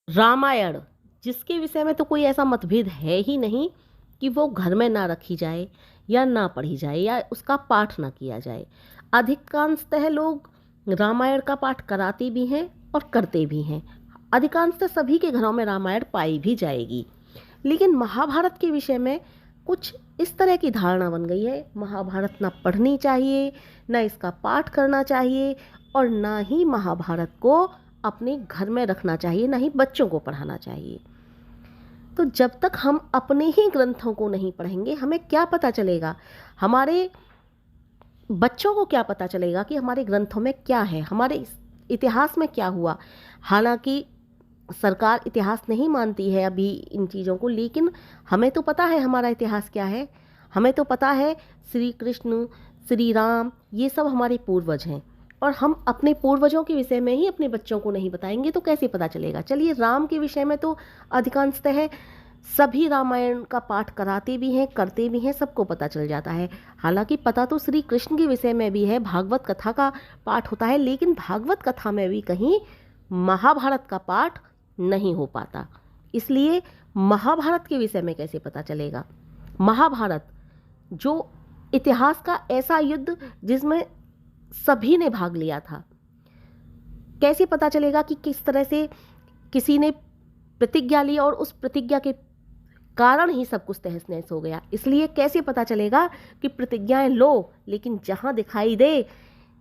रामायण, जिसके विषय में तो कोई ऐसा मतभेद है ही नहीं कि वो घर में ना रखी जाए या ना पढ़ी जाए या उसका पाठ ना किया जाए। अधिकांशतः लोग रामायण का पाठ कराते भी हैं और करते भी हैं। अधिकांशतः सभी के घरों में रामायण पाई भी जाएगी। लेकिन महाभारत के विषय में कुछ इस तरह की धारणा बन गई है, महाभारत ना पढ़नी चाहिए, ना इसका पाठ करना चाहिए और ना ही महाभारत को अपने घर में रखना चाहिए, ना ही बच्चों को पढ़ाना चाहिए। तो जब तक हम अपने ही ग्रंथों को नहीं पढ़ेंगे, हमें क्या पता चलेगा, हमारे बच्चों को क्या पता चलेगा कि हमारे ग्रंथों में क्या है, हमारे इतिहास में क्या हुआ। हालांकि सरकार इतिहास नहीं मानती है अभी इन चीज़ों को, लेकिन हमें तो पता है हमारा इतिहास क्या है। हमें तो पता है श्री कृष्ण, श्री राम, ये सब हमारे पूर्वज हैं और हम अपने पूर्वजों के विषय में ही अपने बच्चों को नहीं बताएंगे तो कैसे पता चलेगा। चलिए, राम के विषय में तो अधिकांशतः सभी रामायण का पाठ कराते भी हैं, करते भी हैं, सबको पता चल जाता है। हालांकि पता तो श्री कृष्ण के विषय में भी है, भागवत कथा का पाठ होता है, लेकिन भागवत कथा में भी कहीं महाभारत का पाठ नहीं हो पाता। इसलिए महाभारत के विषय में कैसे पता चलेगा। महाभारत जो इतिहास का ऐसा युद्ध जिसमें सभी ने भाग लिया था, कैसे पता चलेगा कि किस तरह से किसी ने प्रतिज्ञा ली और उस प्रतिज्ञा के कारण ही सब कुछ तहस नहस हो गया। इसलिए कैसे पता चलेगा कि प्रतिज्ञाएं लो, लेकिन जहां दिखाई दे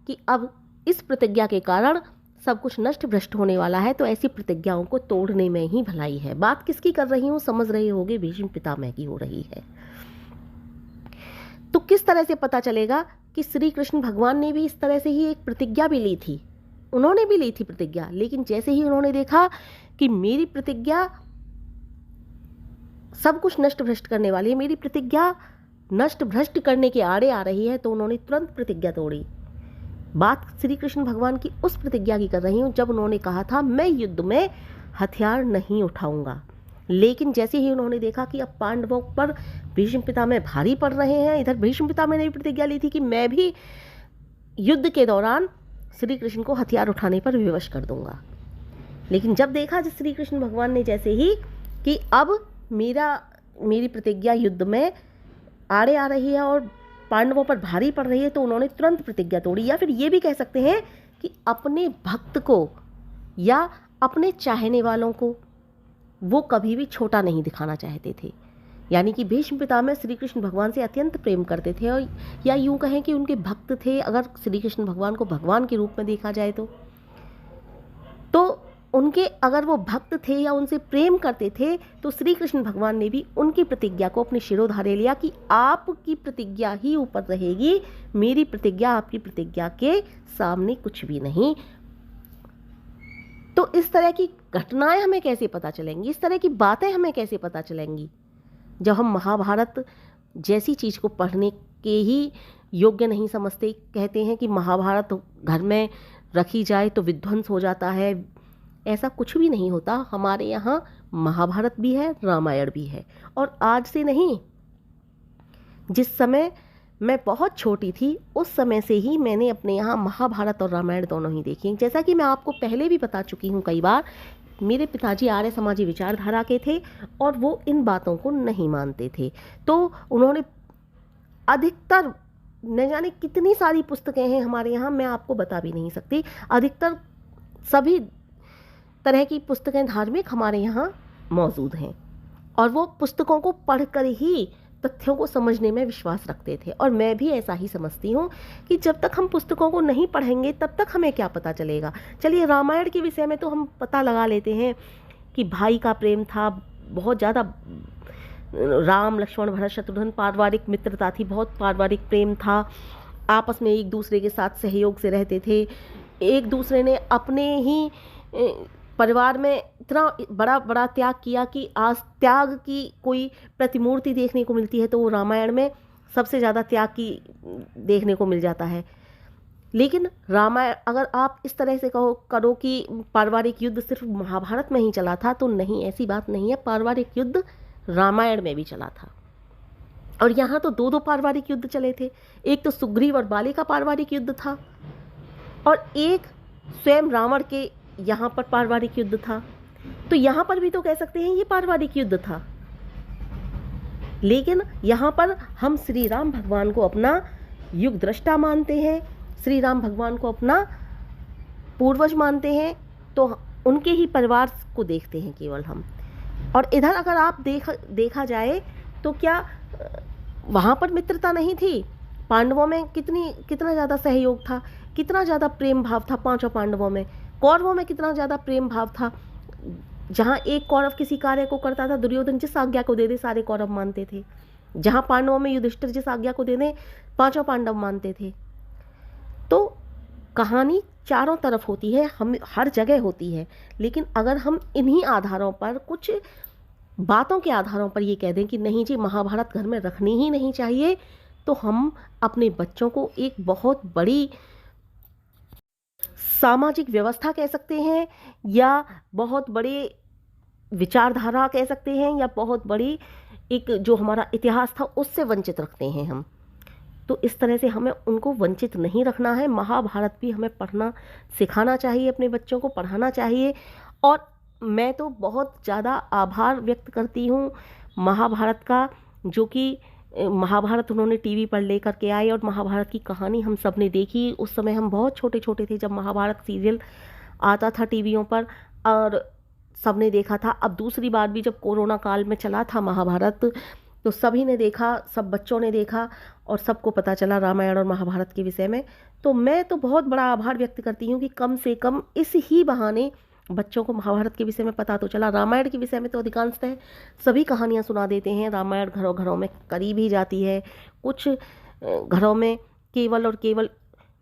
कि अब इस प्रतिज्ञा के कारण सब कुछ नष्ट भ्रष्ट होने वाला है, तो ऐसी प्रतिज्ञाओं को तोड़ने में ही भलाई है। बात किसकी कर रही हूँ समझ रहे होगे, भीष्म पितामह की हो रही है। तो किस तरह से पता चलेगा कि श्री कृष्ण भगवान ने भी इस तरह से ही एक प्रतिज्ञा भी ली थी। उन्होंने भी ली थी प्रतिज्ञा, लेकिन जैसे ही उन्होंने देखा कि मेरी प्रतिज्ञा सब कुछ नष्ट भ्रष्ट करने वाली है, मेरी प्रतिज्ञा नष्ट भ्रष्ट करने के आड़े आ रही है, तो उन्होंने तुरंत प्रतिज्ञा तोड़ी। बात श्री कृष्ण भगवान की उस प्रतिज्ञा की कर रही हूँ जब उन्होंने कहा था मैं युद्ध में हथियार नहीं उठाऊंगा। लेकिन जैसे ही उन्होंने देखा कि अब पांडवों पर भीष्म पितामह भारी पड़ रहे हैं, इधर भीष्म पितामह ने भी प्रतिज्ञा ली थी कि मैं भी युद्ध के दौरान श्री कृष्ण को हथियार उठाने पर विवश कर दूंगा। लेकिन जब देखा श्री कृष्ण भगवान ने जैसे ही कि अब मेरी प्रतिज्ञा युद्ध में आड़े आ रही है और पांडवों पर भारी पड़ रही है, तो उन्होंने तुरंत प्रतिज्ञा तोड़ी। या फिर ये भी कह सकते हैं कि अपने भक्त को या अपने चाहने वालों को वो कभी भी छोटा नहीं दिखाना चाहते थे। यानी कि भीष्म पितामह श्री कृष्ण भगवान से अत्यंत प्रेम करते थे, और या यूं कहें कि उनके भक्त थे, अगर श्री कृष्ण भगवान को भगवान के रूप में देखा जाए तो उनके अगर वो भक्त थे या उनसे प्रेम करते थे, तो श्री कृष्ण भगवान ने भी उनकी प्रतिज्ञा को अपने शिरोधार्य लिया कि आपकी प्रतिज्ञा ही ऊपर रहेगी, मेरी प्रतिज्ञा आपकी प्रतिज्ञा के सामने कुछ भी नहीं। तो इस तरह की घटनाएं हमें कैसे पता चलेंगी, इस तरह की बातें हमें कैसे पता चलेंगी, जब हम महाभारत जैसी चीज़ को पढ़ने के ही योग्य नहीं समझते। कहते हैं कि महाभारत घर में रखी जाए तो विध्वंस हो जाता है। ऐसा कुछ भी नहीं होता। हमारे यहाँ महाभारत भी है, रामायण भी है, और आज से नहीं, जिस समय मैं बहुत छोटी थी उस समय से ही मैंने अपने यहाँ महाभारत और रामायण दोनों ही देखी। जैसा कि मैं आपको पहले भी बता चुकी हूँ कई बार, मेरे पिताजी आर्य समाजी विचारधारा के थे और वो इन बातों को नहीं मानते थे। तो उन्होंने अधिकतर, न जाने कितनी सारी पुस्तकें हैं हमारे यहाँ, मैं आपको बता भी नहीं सकती, अधिकतर सभी तरह की पुस्तकें धार्मिक हमारे यहाँ मौजूद हैं, और वो पुस्तकों को पढ़कर ही तथ्यों को समझने में विश्वास रखते थे। और मैं भी ऐसा ही समझती हूँ कि जब तक हम पुस्तकों को नहीं पढ़ेंगे तब तक हमें क्या पता चलेगा। चलिए, रामायण के विषय में तो हम पता लगा लेते हैं कि भाई का प्रेम था बहुत ज़्यादा, राम लक्ष्मण भरत शत्रुघ्न, पारिवारिक मित्रता थी, बहुत पारिवारिक प्रेम था, आपस में एक दूसरे के साथ सहयोग से रहते थे, एक दूसरे ने अपने ही परिवार में इतना बड़ा बड़ा त्याग किया कि आज त्याग की कोई प्रतिमूर्ति देखने को मिलती है तो वो रामायण में सबसे ज़्यादा त्याग की देखने को मिल जाता है। लेकिन रामायण अगर आप इस तरह से करो कि पारिवारिक युद्ध सिर्फ महाभारत में ही चला था, तो नहीं, ऐसी बात नहीं है। पारिवारिक युद्ध रामायण में भी चला था, और यहाँ तो दो पारिवारिक युद्ध चले थे। एक तो सुग्रीव और बाली का पारिवारिक युद्ध था, और एक स्वयं रावण के यहाँ पर पारिवारिक युद्ध था। तो यहाँ पर भी तो कह सकते हैं ये पारिवारिक युद्ध था, लेकिन यहाँ पर हम श्री राम भगवान को अपना युग दृष्टा मानते हैं, श्री राम भगवान को अपना पूर्वज मानते हैं, तो उनके ही परिवार को देखते हैं केवल हम। और इधर अगर आप देखा जाए तो क्या वहाँ पर मित्रता नहीं थी? पांडवों में कितना ज़्यादा सहयोग था, कितना ज़्यादा प्रेम भाव था पांचों पांडवों में। कौरवों में कितना ज़्यादा प्रेम भाव था, जहाँ एक कौरव किसी कार्य को करता था, दुर्योधन जिस आज्ञा को दे दे सारे कौरव मानते थे। जहाँ पांडवों में युधिष्ठिर जिस आज्ञा को दे दे पांचों पांडव मानते थे। तो कहानी चारों तरफ होती है, हम हर जगह होती है, लेकिन अगर हम इन्हीं आधारों पर, कुछ बातों के आधारों पर ये कह दें कि नहीं जी महाभारत घर में रखनी ही नहीं चाहिए, तो हम अपने बच्चों को एक बहुत बड़ी सामाजिक व्यवस्था कह सकते हैं, या बहुत बड़े विचारधारा कह सकते हैं, या बहुत बड़ी एक जो हमारा इतिहास था उससे वंचित रखते हैं हम। तो इस तरह से हमें उनको वंचित नहीं रखना है। महाभारत भी हमें पढ़ना सिखाना चाहिए, अपने बच्चों को पढ़ाना चाहिए। और मैं तो बहुत ज़्यादा आभार व्यक्त करती हूँ महाभारत का, जो कि महाभारत उन्होंने टीवी पर लेकर के आए और महाभारत की कहानी हम सब ने देखी। उस समय हम बहुत छोटे छोटे थे जब महाभारत सीरियल आता था टीवियों पर, और सब ने देखा था। अब दूसरी बार भी जब कोरोना काल में चला था महाभारत, तो सभी ने देखा, सब बच्चों ने देखा और सबको पता चला रामायण और महाभारत के विषय में। तो मैं तो बहुत बड़ा आभार व्यक्त करती हूँ कि कम से कम इस ही बहाने बच्चों को महाभारत के विषय में पता तो चला। रामायण के विषय में तो अधिकांशतः सभी कहानियाँ सुना देते हैं, रामायण घरों घरों में करी भी जाती है। कुछ घरों में केवल और केवल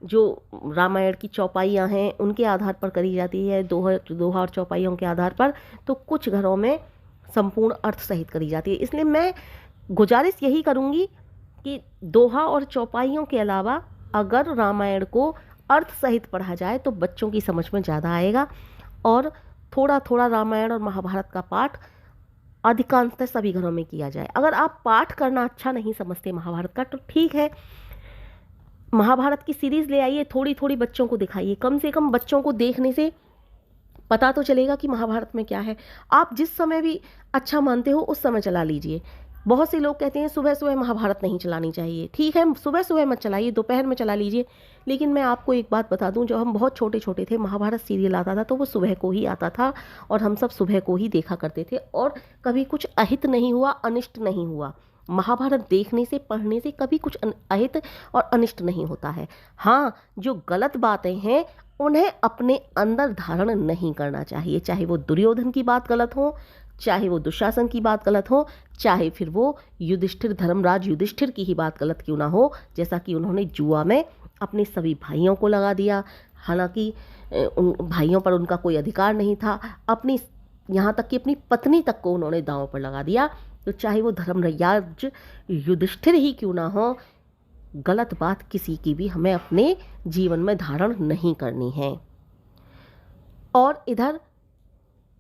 जो रामायण की चौपाइयाँ हैं उनके आधार पर करी जाती है, दोहा और चौपाइयों के आधार पर। तो कुछ घरों में संपूर्ण अर्थ सहित करी जाती है। इसलिए मैं गुजारिश यही करूँगी कि दोहा और चौपाइयों के अलावा अगर रामायण को अर्थ सहित पढ़ा जाए तो बच्चों की समझ में ज़्यादा आएगा। और थोड़ा थोड़ा रामायण और महाभारत का पाठ अधिकांशतः सभी घरों में किया जाए। अगर आप पाठ करना अच्छा नहीं समझते महाभारत का, तो ठीक है, महाभारत की सीरीज़ ले आइए, थोड़ी थोड़ी बच्चों को दिखाइए। कम से कम बच्चों को देखने से पता तो चलेगा कि महाभारत में क्या है। आप जिस समय भी अच्छा मानते हो उस समय चला लीजिए। बहुत से लोग कहते हैं सुबह सुबह महाभारत नहीं चलानी चाहिए। ठीक है, सुबह सुबह मत चलाइए, दोपहर में चला लीजिए। लेकिन मैं आपको एक बात बता दूं, जब हम बहुत छोटे छोटे थे महाभारत सीरियल आता था तो वो सुबह को ही आता था और हम सब सुबह को ही देखा करते थे, और कभी कुछ अहित नहीं हुआ, अनिष्ट नहीं हुआ। महाभारत देखने से, पढ़ने से कभी कुछ अहित और अनिष्ट नहीं होता है। हाँ, जो गलत बातें हैं उन्हें अपने अंदर धारण नहीं करना चाहिए, चाहे वो दुर्योधन की बात गलत हो, चाहे वो दुशासन की बात गलत हो, चाहे फिर वो युधिष्ठिर, धर्मराज युधिष्ठिर की ही बात गलत क्यों ना हो। जैसा कि उन्होंने जुआ में अपने सभी भाइयों को लगा दिया, हालांकि उन भाइयों पर उनका कोई अधिकार नहीं था। अपनी, यहाँ तक कि अपनी पत्नी तक को उन्होंने दांव पर लगा दिया। तो चाहे वो धर्मराज युधिष्ठिर ही क्यों ना हो, गलत बात किसी की भी हमें अपने जीवन में धारण नहीं करनी है। और इधर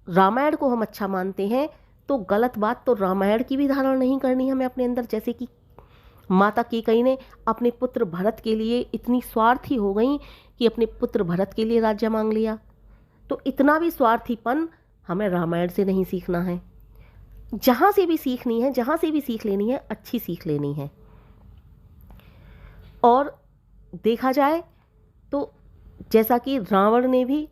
रामायण को हम अच्छा मानते हैं तो गलत बात तो रामायण की भी धारण नहीं करनी हमें अपने अंदर। जैसे कि माता कैकेयी ने अपने पुत्र भरत के लिए इतनी स्वार्थी हो गई कि अपने पुत्र भरत के लिए राज्य मांग लिया। तो इतना भी स्वार्थीपन हमें रामायण से नहीं सीखना है। जहाँ से भी सीखनी है, जहाँ से भी सीख लेनी है, अच्छी सीख लेनी है। और देखा जाए तो जैसा कि रावण ने भी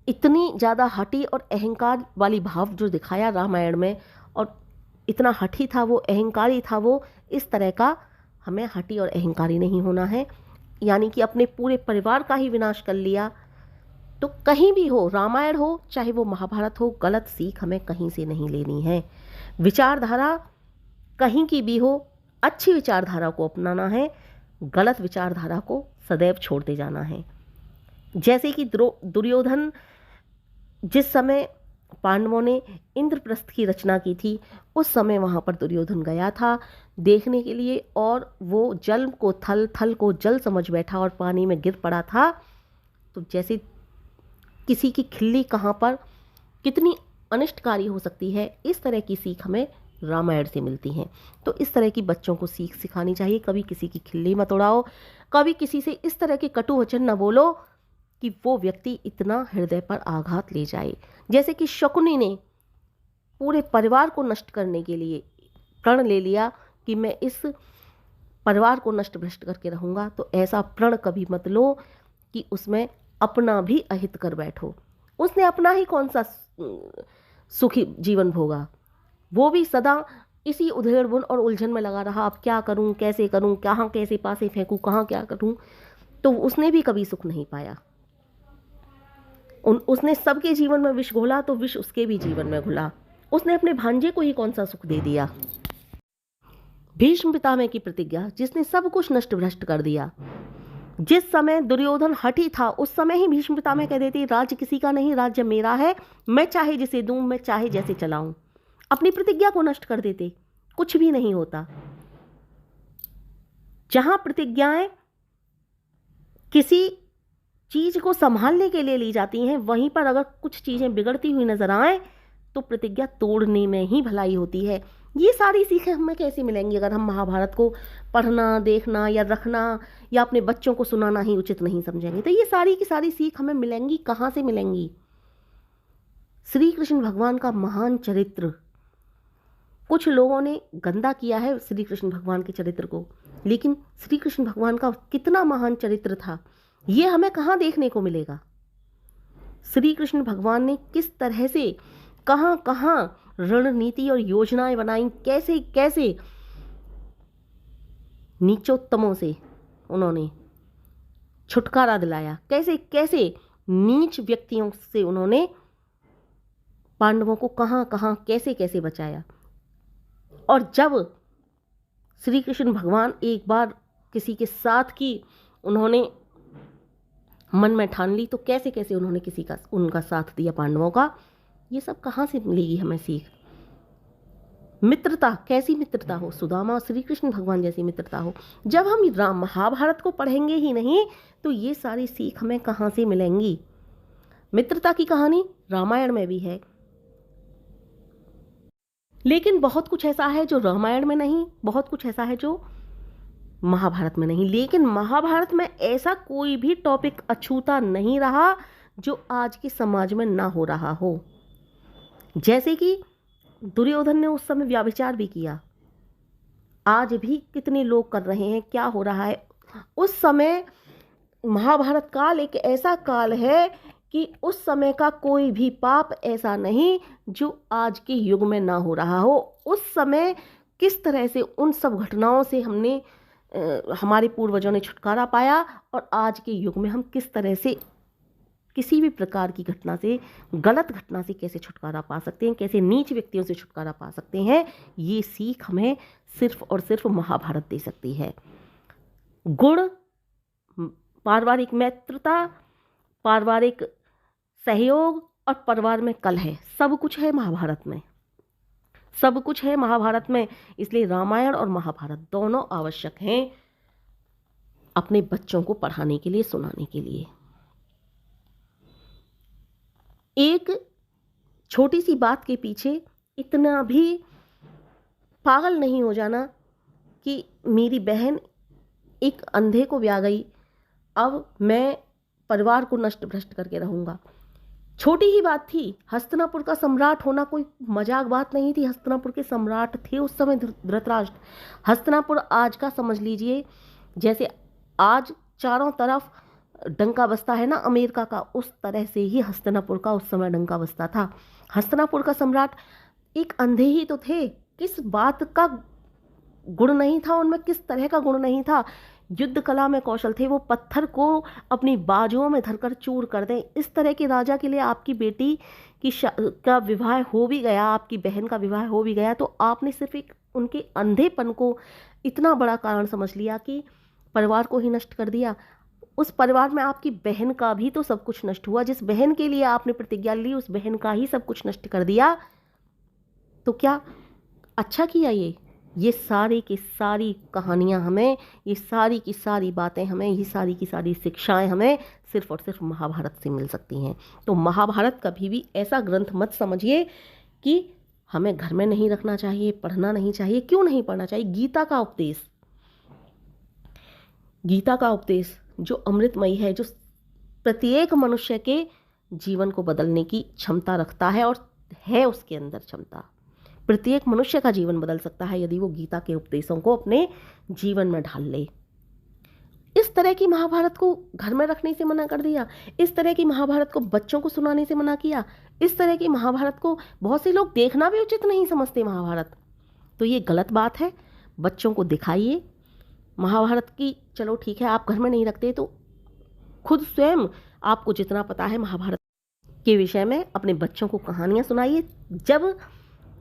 इतनी ज़्यादा हठी और अहंकार वाली भाव जो दिखाया रामायण में, और इतना हठी था वो, अहंकारी था वो, इस तरह का हमें हठी और अहंकारी नहीं होना है। यानी कि अपने पूरे परिवार का ही विनाश कर लिया। तो कहीं भी हो, रामायण हो चाहे वो महाभारत हो, गलत सीख हमें कहीं से नहीं लेनी है। विचारधारा कहीं की भी हो, अच्छी विचारधारा को अपनाना है, गलत विचारधारा को सदैव छोड़ते जाना है। जैसे कि दुर्योधन, जिस समय पांडवों ने इंद्रप्रस्थ की रचना की थी, उस समय वहाँ पर दुर्योधन गया था देखने के लिए, और वो जल को थल, थल को जल समझ बैठा और पानी में गिर पड़ा था। तो जैसे किसी की खिल्ली कहाँ पर कितनी अनिष्टकारी हो सकती है, इस तरह की सीख हमें रामायण से मिलती है। तो इस तरह की बच्चों को सीख सिखानी चाहिए। कभी किसी की खिल्ली मत उड़ाओ, कभी किसी से इस तरह के कटु वचन न बोलो कि वो व्यक्ति इतना हृदय पर आघात ले जाए। जैसे कि शकुनी ने पूरे परिवार को नष्ट करने के लिए प्रण ले लिया कि मैं इस परिवार को नष्ट भ्रष्ट करके रहूँगा, तो ऐसा प्रण कभी मत लो कि उसमें अपना भी अहित कर बैठो। उसने अपना ही कौन सा सुखी जीवन भोगा, वो भी सदा इसी उधेड़ बुन और उलझन में लगा रहा, अब क्या करूं, कैसे करूं, कहाँ कैसे पासे फेंकूं, कहाँ क्या करूं, तो उसने भी कभी सुख नहीं पाया। उसने सबके जीवन में विष घोला तो विष उसके भी जीवन में घुला। उसने अपने भांजे को ही कौन सा सुख दे दिया। भीष्म पितामह की प्रतिज्ञा जिसने सब कुछ नष्ट भ्रष्ट कर दिया। जिस समय दुर्योधन हठी था उस समय ही भीष्म पितामह कह देते, राज्य किसी का नहीं, राज्य मेरा है, मैं चाहे जिसे दूं, मैं चाहे जैसे चलाऊं। अपनी प्रतिज्ञा को नष्ट कर देते, कुछ भी नहीं होता। जहां प्रतिज्ञाएं किसी चीज को संभालने के लिए ली जाती हैं, वहीं पर अगर कुछ चीजें बिगड़ती हुई नजर आए तो प्रतिज्ञा तोड़ने में ही भलाई होती है। ये सारी सीखें हमें कैसे मिलेंगी अगर हम महाभारत को पढ़ना, देखना या रखना या अपने बच्चों को सुनाना ही उचित नहीं समझेंगे? तो ये सारी की सारी सीख हमें मिलेंगी कहाँ से मिलेंगी? श्री कृष्ण भगवान का महान चरित्र। कुछ लोगों ने गंदा किया है श्री कृष्ण भगवान के चरित्र को, लेकिन श्री कृष्ण भगवान का कितना महान चरित्र था ये हमें कहाँ देखने को मिलेगा? श्री कृष्ण भगवान ने किस तरह से कहाँ कहाँ रणनीति और योजनाएं बनाई, कैसे कैसे नीचोत्तमों से उन्होंने छुटकारा दिलाया, कैसे कैसे नीच व्यक्तियों से उन्होंने पांडवों को कहाँ कहाँ कैसे कैसे बचाया। और जब श्री कृष्ण भगवान एक बार किसी के साथ की उन्होंने मन में ठान ली तो कैसे कैसे उन्होंने किसी का उनका साथ दिया पांडवों का। ये सब कहाँ से मिलेगी हमें सीख? मित्रता, कैसी मित्रता हो, सुदामा और श्री कृष्ण भगवान जैसी मित्रता हो। जब हम महाभारत को पढ़ेंगे ही नहीं तो ये सारी सीख हमें कहाँ से मिलेंगी? मित्रता की कहानी रामायण में भी है, लेकिन बहुत कुछ ऐसा है जो रामायण में नहीं, बहुत कुछ ऐसा है जो महाभारत में नहीं। लेकिन महाभारत में ऐसा कोई भी टॉपिक अछूता नहीं रहा जो आज के समाज में ना हो रहा हो। जैसे कि दुर्योधन ने उस समय व्यभिचार भी किया, आज भी कितने लोग कर रहे हैं, क्या हो रहा है। उस समय महाभारत काल एक ऐसा काल है कि उस समय का कोई भी पाप ऐसा नहीं जो आज के युग में ना हो रहा हो। उस समय किस तरह से उन सब घटनाओं से हमारे पूर्वजों ने छुटकारा पाया और आज के युग में हम किस तरह से किसी भी प्रकार की घटना से, गलत घटना से कैसे छुटकारा पा सकते हैं, कैसे नीच व्यक्तियों से छुटकारा पा सकते हैं, ये सीख हमें सिर्फ और सिर्फ महाभारत दे सकती है। गुण, पारिवारिक मित्रता, पारिवारिक सहयोग और परिवार में कलह, सब कुछ है महाभारत में, सब कुछ है महाभारत में। इसलिए रामायण और महाभारत दोनों आवश्यक हैं अपने बच्चों को पढ़ाने के लिए, सुनाने के लिए। एक छोटी सी बात के पीछे इतना भी पागल नहीं हो जाना कि मेरी बहन एक अंधे को ब्याह गई, अब मैं परिवार को नष्ट भ्रष्ट करके रहूँगा। छोटी ही बात थी, हस्तिनापुर का सम्राट होना कोई मजाक बात नहीं थी। हस्तिनापुर के सम्राट थे उस समय धृतराष्ट्र। हस्तिनापुर आज का समझ लीजिए जैसे आज चारों तरफ डंका बसता है ना अमेरिका का, उस तरह से ही हस्तिनापुर का उस समय डंका बसता था। हस्तिनापुर का सम्राट एक अंधे ही तो थे, किस बात का गुण नहीं था उनमें, किस तरह का गुण नहीं था। युद्ध कला में कौशल थे, वो पत्थर को अपनी बाजुओं में धरकर चूर कर दें। इस तरह के राजा के लिए आपकी बेटी का विवाह हो भी गया, आपकी बहन का विवाह हो भी गया, तो आपने सिर्फ एक उनके अंधेपन को इतना बड़ा कारण समझ लिया कि परिवार को ही नष्ट कर दिया। उस परिवार में आपकी बहन का भी तो सब कुछ नष्ट हुआ। जिस बहन के लिए आपने प्रतिज्ञा ली उस बहन का ही सब कुछ नष्ट कर दिया। तो क्या अच्छा किया? ये सारी की सारी कहानियाँ हमें, ये सारी की सारी बातें हमें, ये सारी की सारी शिक्षाएं हमें सिर्फ और सिर्फ महाभारत से मिल सकती हैं। तो महाभारत कभी भी ऐसा ग्रंथ मत समझिए कि हमें घर में नहीं रखना चाहिए, पढ़ना नहीं चाहिए। क्यों नहीं पढ़ना चाहिए? गीता का उपदेश जो अमृतमयी है, जो प्रत्येक मनुष्य के जीवन को बदलने की क्षमता रखता है और है उसके अंदर क्षमता। प्रत्येक मनुष्य का जीवन बदल सकता है यदि वो गीता के उपदेशों को अपने जीवन में ढाल ले। इस तरह की महाभारत को घर में रखने से मना कर दिया, इस तरह की महाभारत को बच्चों को सुनाने से मना किया, इस तरह की महाभारत को बहुत से लोग देखना भी उचित नहीं समझते महाभारत, तो ये गलत बात है। बच्चों को दिखाइए महाभारत की। चलो ठीक है, आप घर में नहीं रखते तो खुद स्वयं आपको जितना पता है महाभारत के विषय में अपने बच्चों को कहानियाँ सुनाइए। जब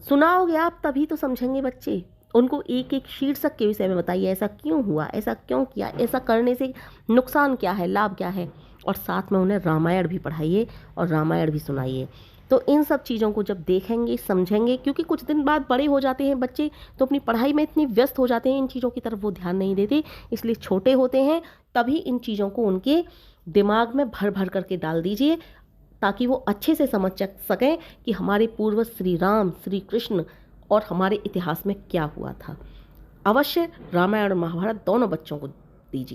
सुनाओगे आप तभी तो समझेंगे बच्चे। उनको एक एक शीर्षक के विषय में बताइए, ऐसा क्यों हुआ, ऐसा क्यों किया, ऐसा करने से नुकसान क्या है, लाभ क्या है, और साथ में उन्हें रामायण भी पढ़ाइए और रामायण भी सुनाइए। तो इन सब चीज़ों को जब देखेंगे समझेंगे, क्योंकि कुछ दिन बाद बड़े हो जाते हैं बच्चे तो अपनी पढ़ाई में इतनी व्यस्त हो जाते हैं, इन चीज़ों की तरफ वो ध्यान नहीं देते, इसलिए छोटे होते हैं तभी इन चीज़ों को उनके दिमाग में भर भर करके डाल दीजिए ताकि वो अच्छे से समझ सकें कि हमारे पूर्वज श्री राम, श्री कृष्ण और हमारे इतिहास में क्या हुआ था। अवश्य रामायण और महाभारत दोनों बच्चों को दीजिए।